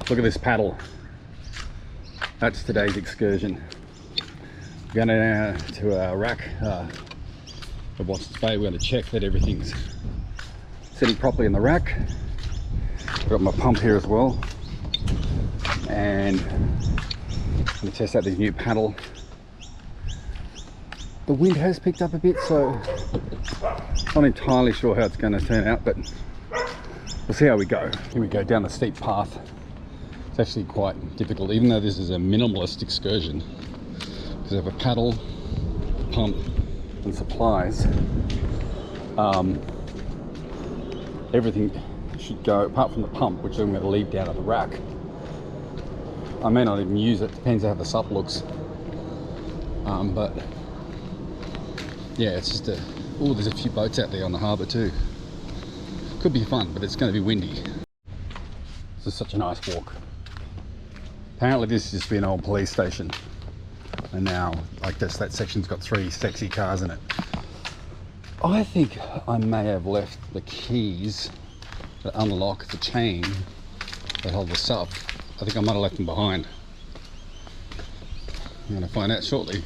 Look at this paddle. That's today's excursion. We're going to a rack at Watson's Bay. We're going to check that everything's sitting properly in the rack. I've got my pump here as well. And I'm going to test out this new paddle. The wind has picked up a bit, so not entirely sure how it's going to turn out, but we'll see how we go. Here we go down the steep path. It's actually quite difficult, even though this is a minimalist excursion, because I have a paddle, pump, and supplies. Everything should go, apart from the pump, which I'm going to leave down at the rack. I may not even use it, depends how the sup looks. But yeah, it's just oh, there's a few boats out there on the harbour too. Could be fun, but it's going to be windy. This is such a nice walk. Apparently this used to be an old police station, and now like this, that section's got 3 sexy cars in it. I think I may have left the keys that unlock the chain that hold this up. I think I might have left them behind. I'm going to find out shortly.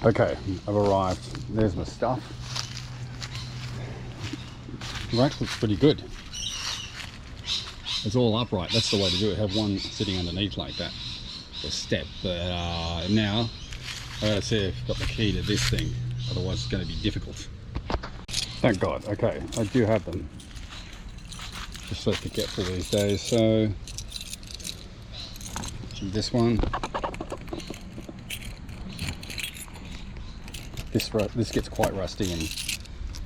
Okay, I've arrived. There's my stuff. The rack looks pretty good. It's all upright. That's the way to do it. Have one sitting underneath like that, a step. But now I gotta see if I've got the key to this thing. Otherwise, it's going to be difficult. Thank God. Okay, I do have them. Just so forgetful these days. So this one. This gets quite rusty and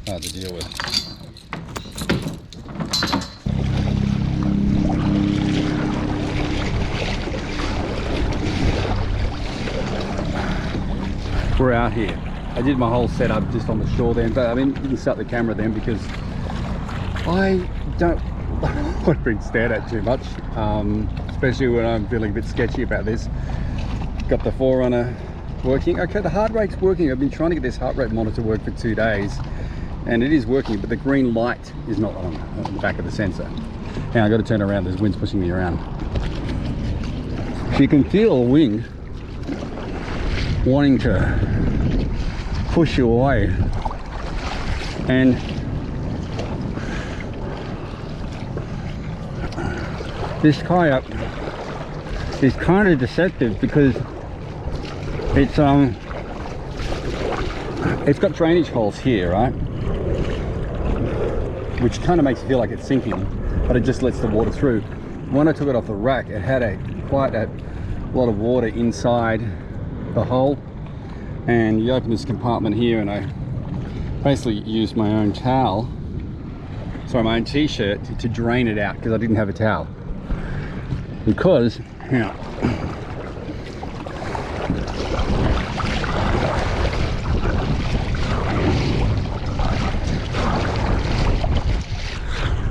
hard to deal with. We're out here. I did my whole setup just on the shore then, but I mean, didn't start the camera then because I don't want to be stared at too much, especially when I'm feeling a bit sketchy about this. Got the Forerunner working. Okay, the heart rate's working. I've been trying to get this heart rate monitor work for 2 days, and it is working, but the green light is not on the back of the sensor. Now I got to turn around. There's wind's pushing me around. So you can feel a wind wanting to push you away, and this kayak is kind of deceptive because it's got drainage holes here, right, which kind of makes it feel like it's sinking, but it just lets the water through. When I took it off the rack, it had quite a lot of water inside the hole, and you open this compartment here, and I basically used my own towel, sorry, my own t-shirt to drain it out because I didn't have a towel. Because, yeah,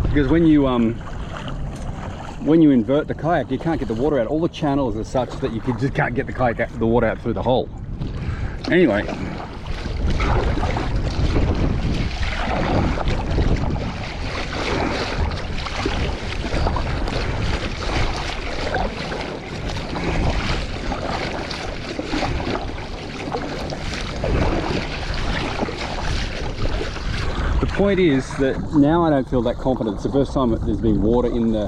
because when you invert the kayak, you can't get the water out. All the channels are such that you just can't get the kayak out, the water out through the hole. Anyway, the point is that now I don't feel that confident. It's the first time that there's been water in the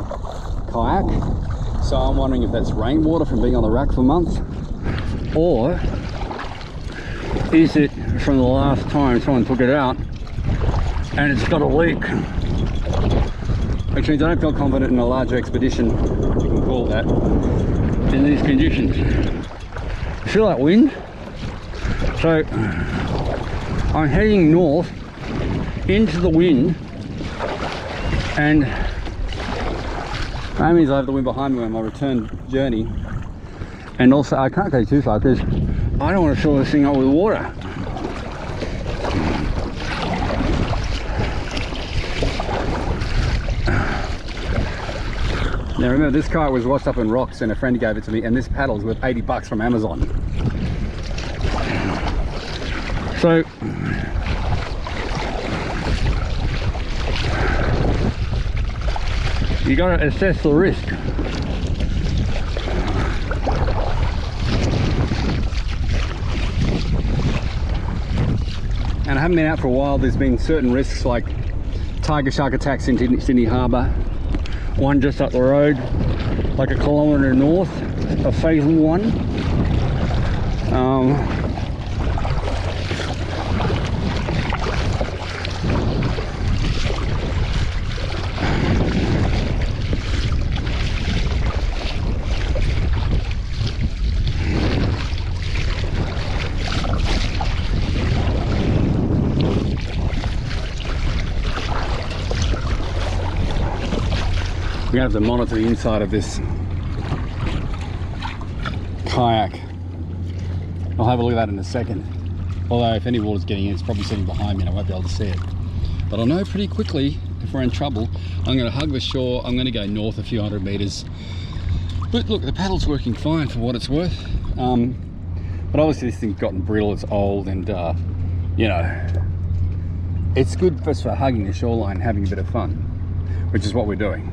kayak, so I'm wondering if that's rainwater from being on the rack for months, or is it from the last time someone took it out and it's got a leak, which means I don't feel confident in a larger expedition, if you can call that, in these conditions. You feel that wind? So I'm heading north into the wind, and that means I have the wind behind me on my return journey, and also I can't go too far because I don't want to fill this thing up with water. Now remember, this kayak was washed up in rocks and a friend gave it to me, and this paddle is worth 80 bucks from Amazon. So you got to assess the risk. and I haven't been out for a while. There's been certain risks like tiger shark attacks in Sydney Harbour. One just up the road, like a kilometre north, a fatal one. We have to monitor the inside of this kayak. I'll have a look at that in a second. Although if any water's getting in, it's probably sitting behind me and I won't be able to see it. But I'll know pretty quickly if we're in trouble. I'm going to hug the shore. I'm going to go north a few hundred meters. But look, the paddle's working fine for what it's worth. But obviously this thing's gotten brittle, it's old, and you know, it's good for hugging the shoreline, having a bit of fun, which is what we're doing.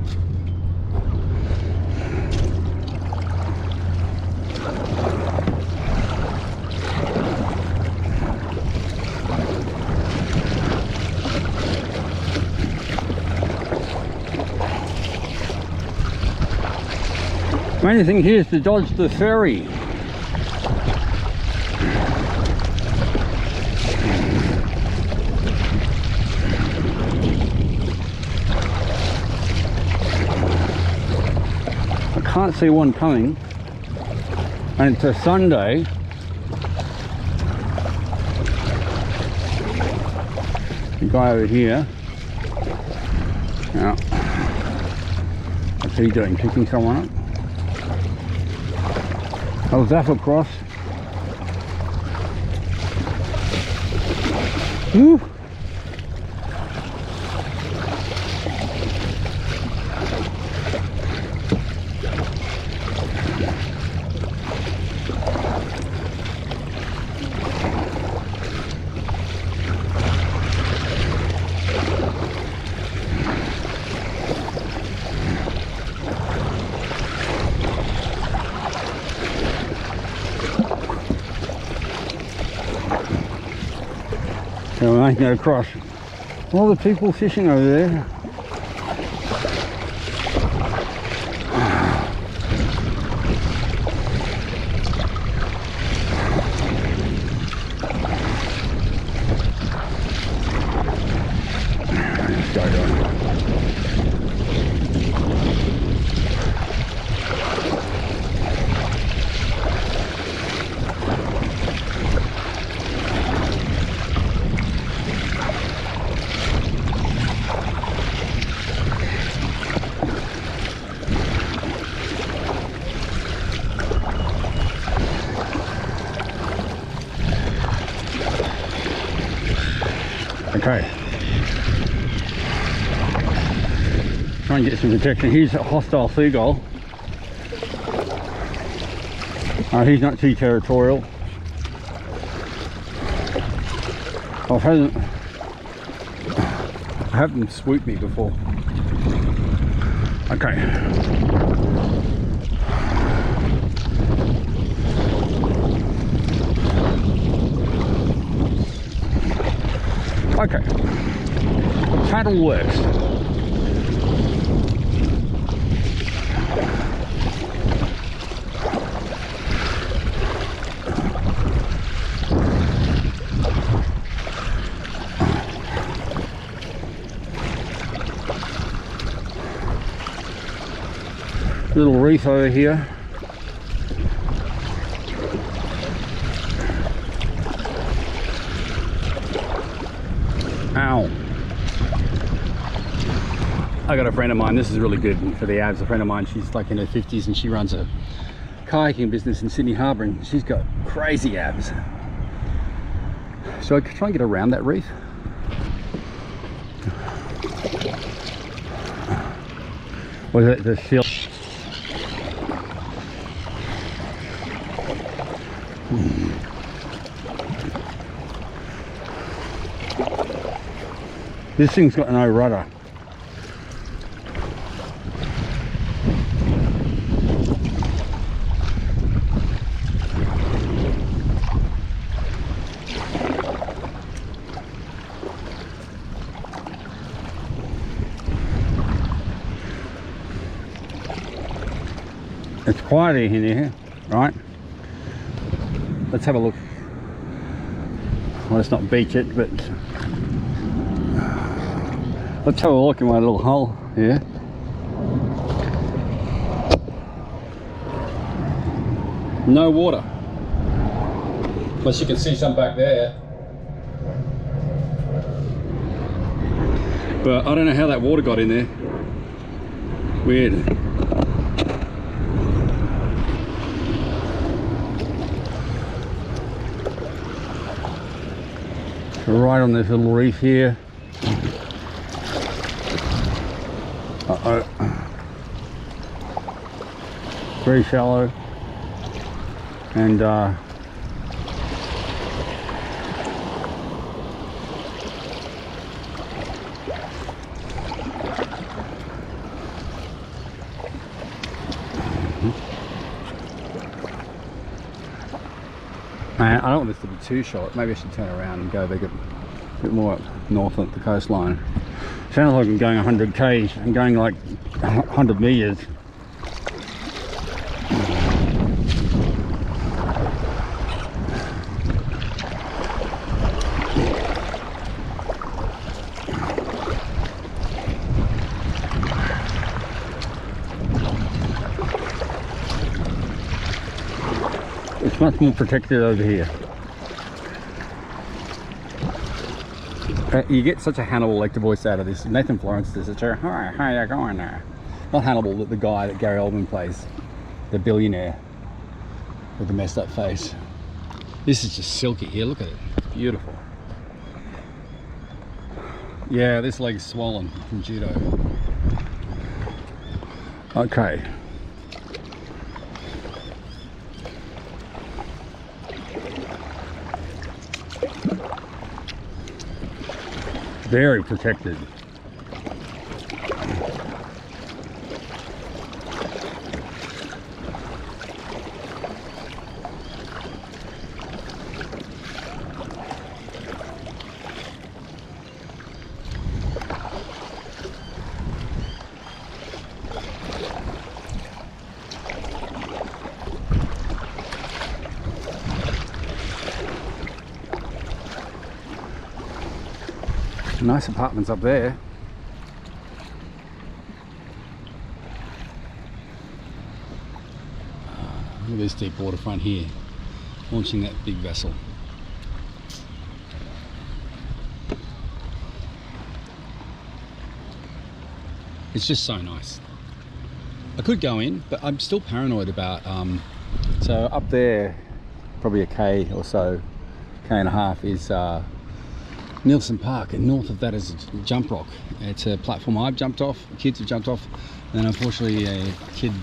Main thing here is to dodge the ferry. I can't see one coming, and it's a Sunday. The guy over here. Now, what's he doing? Picking someone up? I'll zap across. Woo! So we're making it across. All the people fishing over there. Let's go down. Okay. Try and get some protection. Here's a hostile seagull. He's not too territorial. I've had them swoop me before. Okay. Okay, the paddle works. Little reef over here. Ow. I got a friend of mine, this is really good for the abs. A friend of mine, she's like in her 50s and she runs a kayaking business in Sydney Harbour and she's got crazy abs. So I could try and get around that reef. Was it the seal? This thing's got no rudder. It's quiet in here, right? Let's have a look. Well, let's not beach it, but let's have a look in my little hole here. No water. But you can see some back there. But I don't know how that water got in there. Weird. Right on this little reef here. Uh-oh. Very shallow. And I don't want this to be too short. Maybe I should turn around and go a bit more up north at the coastline. Sounds like I'm going 100 k's. I'm going like 100 meters. It's much more protected over here. You get such a Hannibal Lecter voice out of this. Nathan Florence does it. Hi, how you going there? Not Hannibal, but the guy that Gary Oldman plays, the billionaire with the messed up face. This is just silky here. Look at it. It's beautiful. Yeah, this leg's swollen from judo. Okay. Very protected. Nice apartments up there. Look at this deep waterfront here, launching that big vessel. It's just so nice. I could go in, but I'm still paranoid about, so up there, probably a K or so, K and a half is Nielsen Park, and north of that is a jump rock. It's a platform I've jumped off, kids have jumped off, and then unfortunately a kid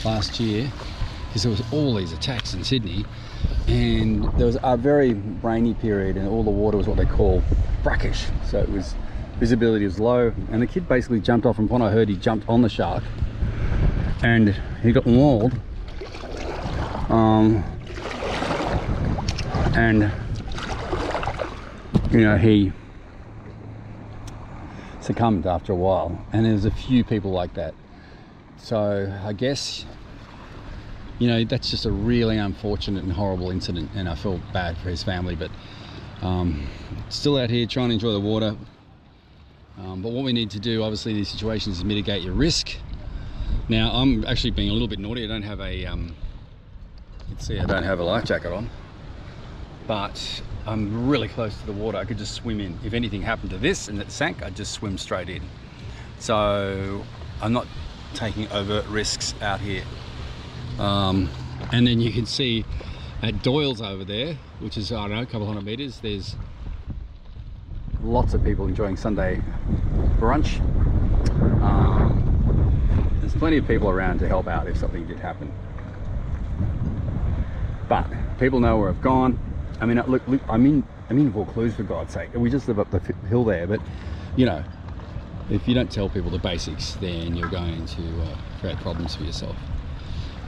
last year, because there was all these attacks in Sydney, and there was a very rainy period and all the water was what they call brackish, so it was, visibility was low, and the kid basically jumped off, and when I heard he jumped on the shark and he got mauled, and you know, he succumbed after a while, and there's a few people like that. So I guess, you know, that's just a really unfortunate and horrible incident, and I feel bad for his family, but still out here trying to enjoy the water. But what we need to do, obviously, in these situations is mitigate your risk. Now, I'm actually being a little bit naughty. I don't have a, you can see I don't have a life jacket on, but I'm really close to the water. I could just swim in. If anything happened to this and it sank, I'd just swim straight in. So I'm not taking overt risks out here. And then you can see at Doyle's over there, which is, I don't know, a couple hundred meters, there's lots of people enjoying Sunday brunch. There's plenty of people around to help out if something did happen. But people know where I've gone. I mean, look, I'm in Vaucluse, for God's sake. We just live up the hill there, but you know, if you don't tell people the basics, then you're going to create problems for yourself.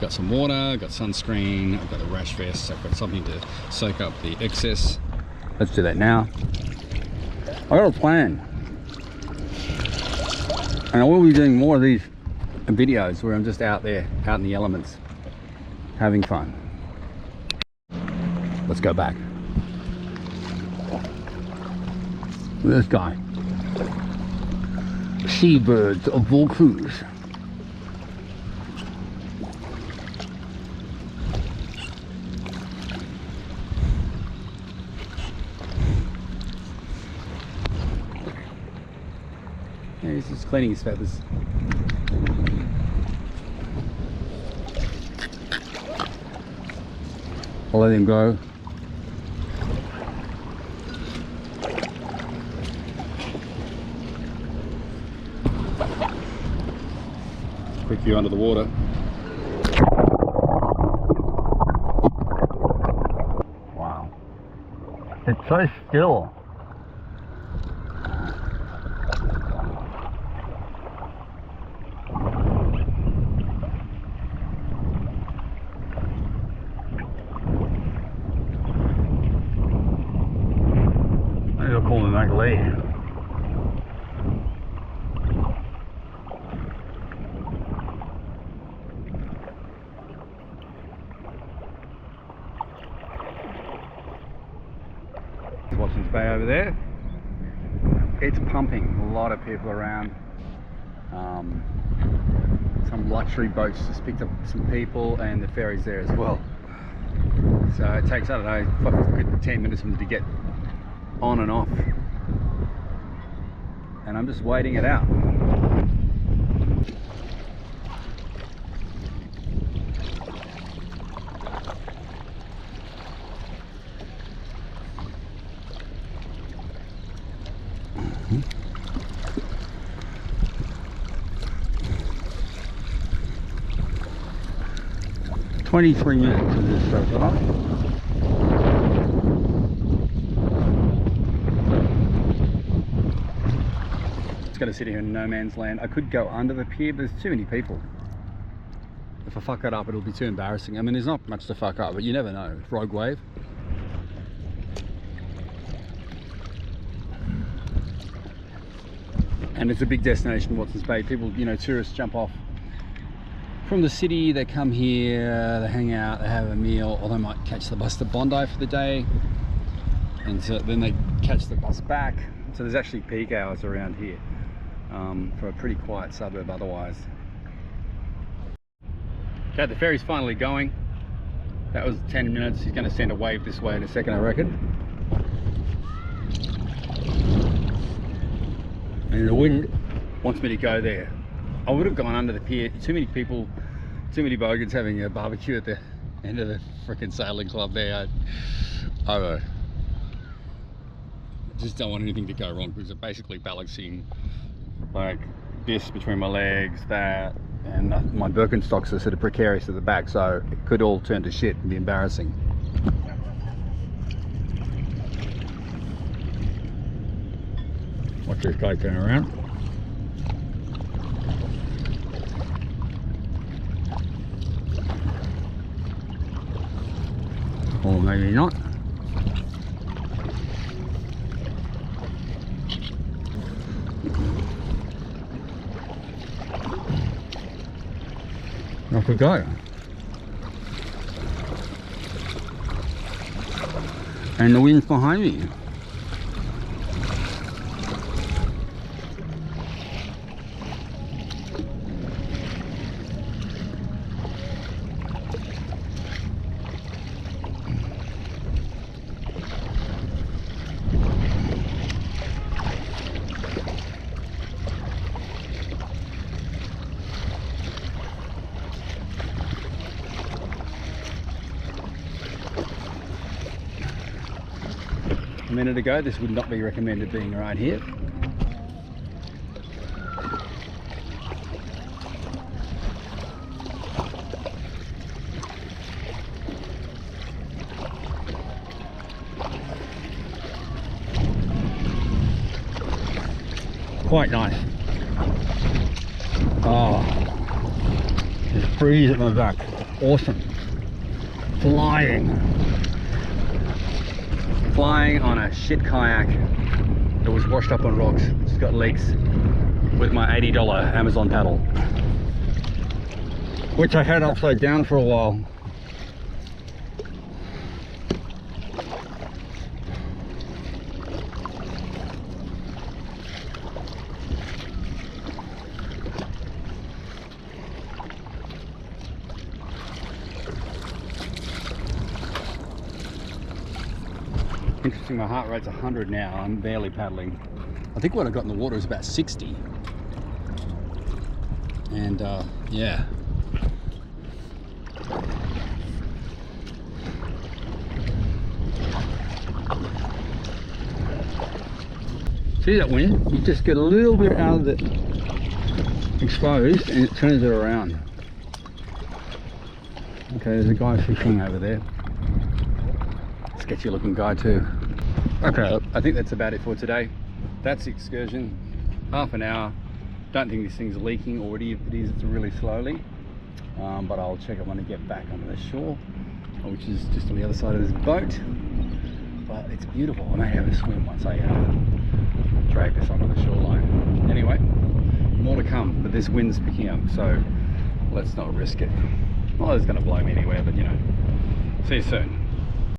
Got some water, got sunscreen, I've got a rash vest, I've got something to soak up the excess. Let's do that now. I got a plan, and I will be doing more of these videos where I'm just out there, out in the elements, having fun. Let's go back. This guy. Seabirds of Vaucluse. Yeah, he's just cleaning his feathers. I'll let him go. Quick view under the water. Wow. It's so still. Maybe I'll call him Leaky. Watson's Bay over there. It's pumping. A lot of people around. Some luxury boats just picked up some people, and the ferry's there as well. So it takes, I don't know, a good 10 minutes for them to get on and off. And I'm just waiting it out. Mm-hmm. 23 minutes of this so far. It's going to sit here in no man's land. I could go under the pier, but there's too many people. If I fuck it up, it'll be too embarrassing. I mean, there's not much to fuck up, but you never know. Rogue wave. And it's a big destination, Watson's Bay. People, you know, tourists jump off from the city, they come here, they hang out, they have a meal, or they might catch the bus to Bondi for the day, and so then they catch the bus back. So there's actually peak hours around here for a pretty quiet suburb otherwise. Okay, the ferry's finally going. That was 10 minutes. He's going to send a wave this way in a second, I reckon. And the wind wants me to go there. I would have gone under the pier. Too many people, too many bogans having a barbecue at the end of the freaking sailing club there. I don't know. I just don't want anything to go wrong, because I'm basically balancing like this between my legs, that, and my Birkenstocks are sort of precarious at the back, so it could all turn to shit and be embarrassing. Watch this guy turn around. Or maybe not. Off we go. And the wind's behind me. A minute ago, this would not be recommended being right here. Quite nice. Oh, there's a breeze at my back. Awesome. Flying on a shit kayak that was washed up on rocks. It's got leaks with my $80 Amazon paddle. which I had upside down for a while. Interesting, my heart rate's 100 now. I'm barely paddling. I think what I got in the water is about 60. And yeah. See that wind? You just get a little bit out of it exposed and it turns it around. Okay, there's a guy fishing over there. Sketchy looking guy too. Okay, I think that's about it for today. That's the excursion. Half an hour. Don't think this thing's leaking already. If it is, it's really slowly. But I'll check it when I get back onto the shore, which is just on the other side of this boat. But it's beautiful. I may have a swim once I drag this onto the shoreline. Anyway, more to come, but this wind's picking up, so let's not risk it. Well, it's going to blow me anywhere, but you know. See you soon.